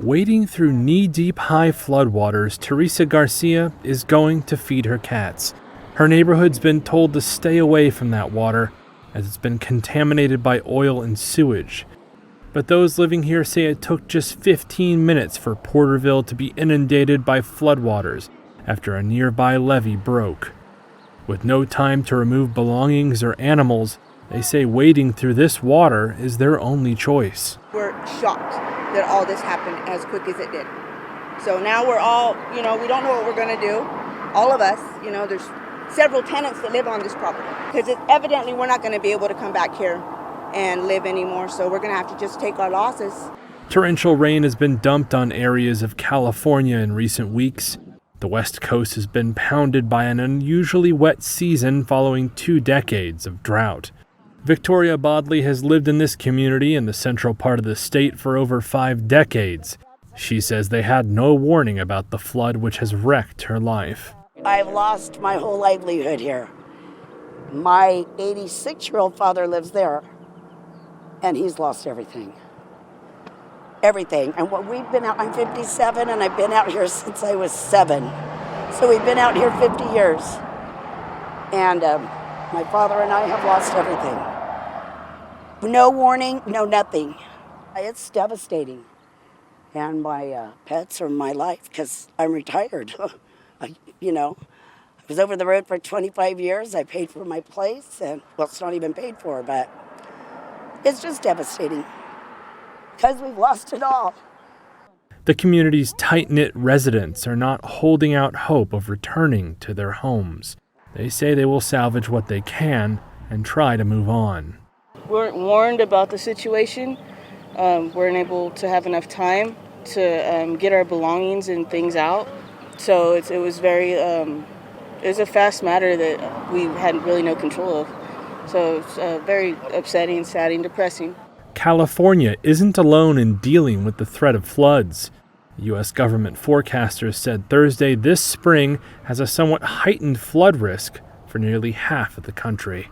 Wading through knee-deep high floodwaters, Teresa Garcia is going to feed her cats. Her neighborhood's been told to stay away from that water, as it's been contaminated by oil and sewage. But those living here say it took just 15 minutes for Porterville to be inundated by floodwaters after a nearby levee broke. With no time to remove belongings or animals, they say wading through this water is their only choice. We're shocked that all this happened as quick as it did. So now we're all, we don't know what we're going to do. All of us, there's several tenants that live on this property. Because evidently we're not going to be able to come back here and live anymore. So we're going to have to just take our losses. Torrential rain has been dumped on areas of California in recent weeks. The West Coast has been pounded by an unusually wet season following 2 decades of drought. Victoria Bodley has lived in this community in the central part of the state for over 5 decades. She says they had no warning about the flood which has wrecked her life. I've lost my whole livelihood here. My 86-year-old father lives there, and he's lost everything. Everything. And what we've been out, I'm 57, and I've been out here since I was 7. So we've been out here 50 years. And my father and I have lost everything. No warning, no nothing. It's devastating. And my pets are my life because I'm retired. I was over the road for 25 years. I paid for my place, and it's not even paid for, but it's just devastating because we've lost it all. The community's tight-knit residents are not holding out hope of returning to their homes. They say they will salvage what they can and try to move on. We weren't warned about the situation. We weren't able to have enough time to get our belongings and things out. So it was a fast matter that we had really no control of. So it's very upsetting, sad, and depressing. California isn't alone in dealing with the threat of floods. U.S. government forecasters said Thursday this spring has a somewhat heightened flood risk for nearly half of the country.